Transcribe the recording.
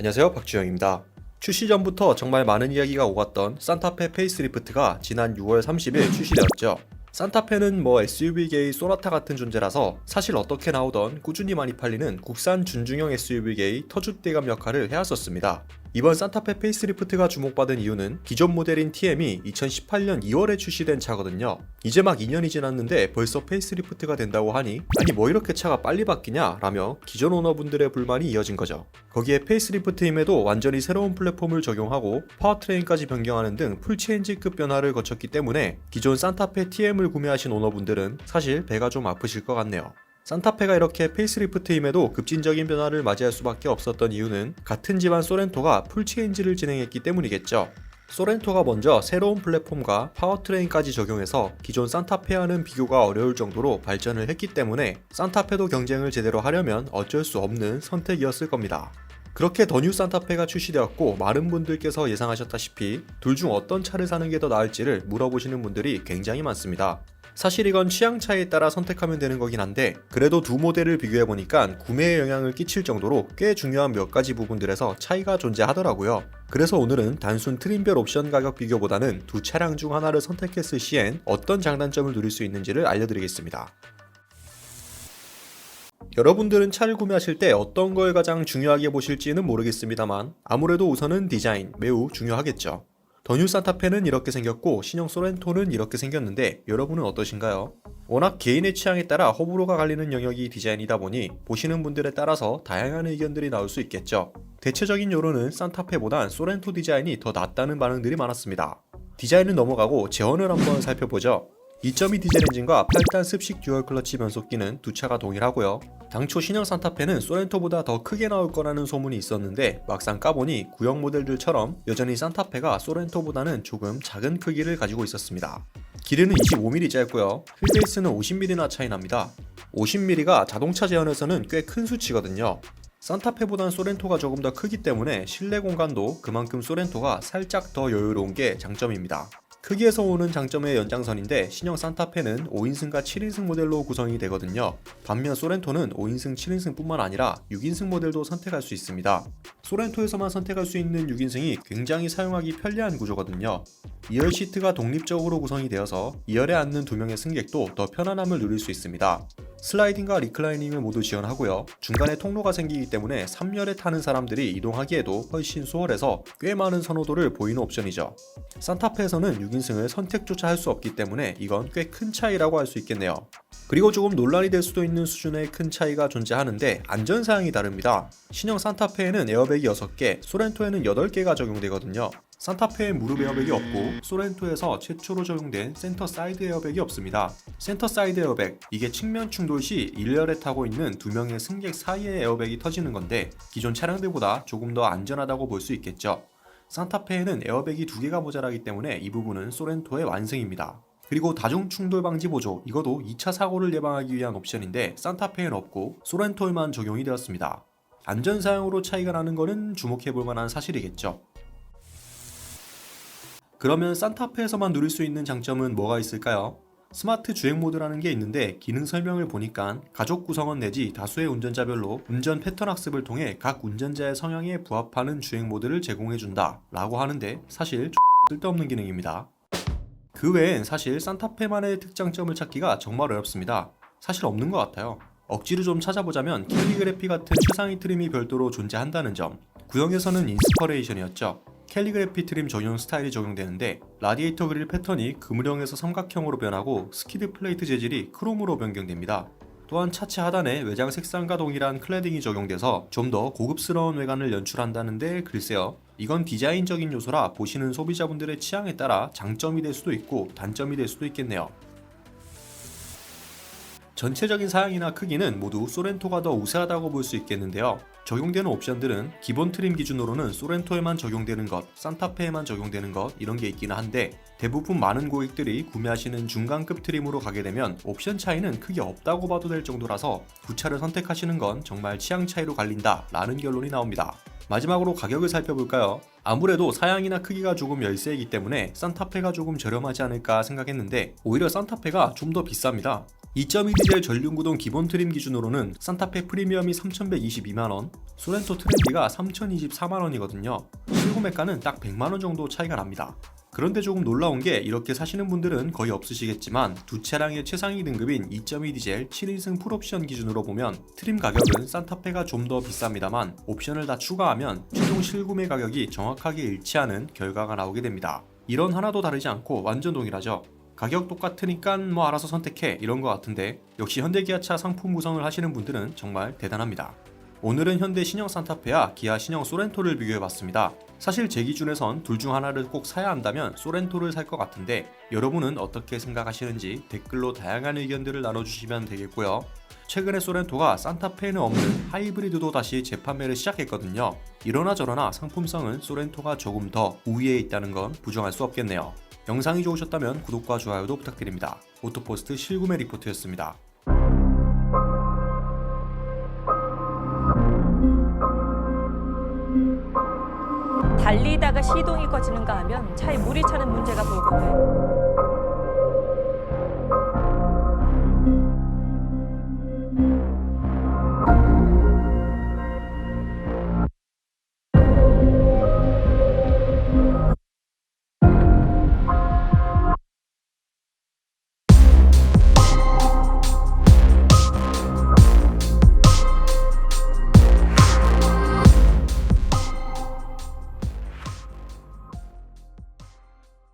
안녕하세요, 박주영입니다. 출시 전부터 정말 많은 이야기가 오갔던 산타페 페이스리프트가 지난 6월 30일 출시되었죠. 산타페는 SUV계의 소나타 같은 존재라서 사실 어떻게 나오던 꾸준히 많이 팔리는 국산 준중형 SUV계의 터줏대감 역할을 해왔었습니다. 이번 산타페 페이스리프트가 주목받은 이유는 기존 모델인 TM이 2018년 2월에 출시된 차거든요. 이제 막 2년이 지났는데 벌써 페이스리프트가 된다고 하니 아니 이렇게 차가 빨리 바뀌냐 라며 기존 오너분들의 불만이 이어진 거죠. 거기에 페이스리프트임에도 완전히 새로운 플랫폼을 적용하고 파워트레인까지 변경하는 등 풀체인지급 변화를 거쳤기 때문에 기존 산타페 TM을 구매하신 오너분들은 사실 배가 좀 아프실 것 같네요. 산타페가 이렇게 페이스리프트임에도 급진적인 변화를 맞이할 수밖에 없었던 이유는 같은 집안 소렌토가 풀체인지를 진행했기 때문이겠죠. 소렌토가 먼저 새로운 플랫폼과 파워트레인까지 적용해서 기존 산타페와는 비교가 어려울 정도로 발전을 했기 때문에 산타페도 경쟁을 제대로 하려면 어쩔 수 없는 선택이었을 겁니다. 그렇게 더 뉴 산타페가 출시되었고 많은 분들께서 예상하셨다시피 둘 중 어떤 차를 사는 게 더 나을지를 물어보시는 분들이 굉장히 많습니다. 사실 이건 취향 차이에 따라 선택하면 되는 거긴 한데 그래도 두 모델을 비교해보니까 구매에 영향을 끼칠 정도로 꽤 중요한 몇 가지 부분들에서 차이가 존재하더라고요. 그래서 오늘은 단순 트림별 옵션 가격 비교보다는 두 차량 중 하나를 선택했을 시엔 어떤 장단점을 누릴 수 있는지를 알려드리겠습니다. 여러분들은 차를 구매하실 때 어떤 걸 가장 중요하게 보실지는 모르겠습니다만 아무래도 우선은 디자인 매우 중요하겠죠. 더 뉴 산타페는 이렇게 생겼고 신형 소렌토는 이렇게 생겼는데 여러분은 어떠신가요? 워낙 개인의 취향에 따라 호불호가 갈리는 영역이 디자인이다 보니 보시는 분들에 따라서 다양한 의견들이 나올 수 있겠죠. 대체적인 여론은 산타페보단 소렌토 디자인이 더 낫다는 반응들이 많았습니다. 디자인은 넘어가고 제원을 한번 살펴보죠. 2.2 디젤 엔진과 8단 습식 듀얼 클러치 변속기는 두 차가 동일하고요. 당초 신형 산타페는 소렌토보다 더 크게 나올 거라는 소문이 있었는데 막상 까보니 구형 모델들처럼 여전히 산타페가 소렌토보다는 조금 작은 크기를 가지고 있었습니다. 길이는 25mm 짧고요. 휠베이스는 50mm나 차이 납니다. 50mm가 자동차 제한에서는 꽤 큰 수치거든요. 산타페보단 소렌토가 조금 더 크기 때문에 실내 공간도 그만큼 소렌토가 살짝 더 여유로운 게 장점입니다. 크기에서 오는 장점의 연장선인데 신형 산타페는 5인승과 7인승 모델로 구성이 되거든요. 반면 소렌토는 5인승, 7인승 뿐만 아니라 6인승 모델도 선택할 수 있습니다. 소렌토에서만 선택할 수 있는 6인승이 굉장히 사용하기 편리한 구조거든요. 2열 시트가 독립적으로 구성이 되어서 2열에 앉는 두 명의 승객도 더 편안함을 누릴 수 있습니다. 슬라이딩과 리클라이닝을 모두 지원하고요. 중간에 통로가 생기기 때문에 3열에 타는 사람들이 이동하기에도 훨씬 수월해서 꽤 많은 선호도를 보이는 옵션이죠. 산타페에서는 6인승을 선택조차 할 수 없기 때문에 이건 꽤 큰 차이라고 할 수 있겠네요. 그리고 조금 논란이 될 수도 있는 수준의 큰 차이가 존재하는데 안전사양이 다릅니다. 신형 산타페에는 에어백이 6개, 소렌토에는 8개가 적용되거든요. 산타페에 무릎 에어백이 없고 소렌토에서 최초로 적용된 센터 사이드 에어백이 없습니다. 센터 사이드 에어백, 이게 측면 충돌 시 1열에 타고 있는 두 명의 승객 사이에 에어백이 터지는 건데 기존 차량들보다 조금 더 안전하다고 볼 수 있겠죠. 산타페에는 에어백이 2개가 모자라기 때문에 이 부분은 소렌토의 완승입니다. 그리고 다중 충돌 방지 보조, 이것도 2차 사고를 예방하기 위한 옵션인데 산타페에는 없고 소렌토에만 적용이 되었습니다. 안전사양으로 차이가 나는 거는 주목해볼 만한 사실이겠죠. 그러면 산타페에서만 누릴 수 있는 장점은 뭐가 있을까요? 스마트 주행 모드라는 게 있는데 기능 설명을 보니까 가족 구성원 내지 다수의 운전자별로 운전 패턴 학습을 통해 각 운전자의 성향에 부합하는 주행 모드를 제공해준다 라고 하는데 사실 쓸데없는 기능입니다. 그 외엔 사실 산타페만의 특장점을 찾기가 정말 어렵습니다. 사실 없는 것 같아요. 억지로 좀 찾아보자면 캘리그래피 같은 최상위 트림이 별도로 존재한다는 점, 구형에서는 인스퍼레이션이었죠. 캘리그래피 트림 전용 스타일이 적용되는데 라디에이터 그릴 패턴이 그물형에서 삼각형으로 변하고 스키드 플레이트 재질이 크롬으로 변경됩니다. 또한 차체 하단에 외장 색상과 동일한 클래딩이 적용돼서 좀 더 고급스러운 외관을 연출한다는데 글쎄요, 이건 디자인적인 요소라 보시는 소비자분들의 취향에 따라 장점이 될 수도 있고 단점이 될 수도 있겠네요. 전체적인 사양이나 크기는 모두 소렌토가 더 우세하다고 볼 수 있겠는데요. 적용되는 옵션들은 기본 트림 기준으로는 소렌토에만 적용되는 것, 산타페에만 적용되는 것 이런 게 있기는 한데 대부분 많은 고객들이 구매하시는 중간급 트림으로 가게 되면 옵션 차이는 크게 없다고 봐도 될 정도라서 두 차를 선택하시는 건 정말 취향 차이로 갈린다 라는 결론이 나옵니다. 마지막으로 가격을 살펴볼까요? 아무래도 사양이나 크기가 조금 열세이기 때문에 산타페가 조금 저렴하지 않을까 생각했는데 오히려 산타페가 좀 더 비쌉니다. 2.2 디젤 전륜구동 기본 트림 기준으로는 산타페 프리미엄이 3,122만원, 소렌토 트렌디가 3,024만원이거든요. 실구매가는 딱 100만원 정도 차이가 납니다. 그런데 조금 놀라운 게 이렇게 사시는 분들은 거의 없으시겠지만 두 차량의 최상위 등급인 2.2 디젤 7인승 풀옵션 기준으로 보면 트림 가격은 산타페가 좀 더 비쌉니다만 옵션을 다 추가하면 최종 실구매 가격이 정확하게 일치하는 결과가 나오게 됩니다. 이런 하나도 다르지 않고 완전 동일하죠. 가격 똑같으니까 뭐 알아서 선택해 이런 것 같은데 역시 현대기아차 상품 구성을 하시는 분들은 정말 대단합니다. 오늘은 현대 신형 산타페와 기아 신형 소렌토를 비교해봤습니다. 사실 제 기준에선 둘 중 하나를 꼭 사야 한다면 소렌토를 살 것 같은데 여러분은 어떻게 생각하시는지 댓글로 다양한 의견들을 나눠주시면 되겠고요. 최근에 소렌토가 산타페에는 없는 하이브리드도 다시 재판매를 시작했거든요. 이러나 저러나 상품성은 소렌토가 조금 더 우위에 있다는 건 부정할 수 없겠네요. 영상이 좋으셨다면 구독과 좋아요도 부탁드립니다. 오토포스트 실구매 리포트였습니다. 달리다가 시동이 꺼지는가 하면 차에 물이 차는 문제가 보이거든.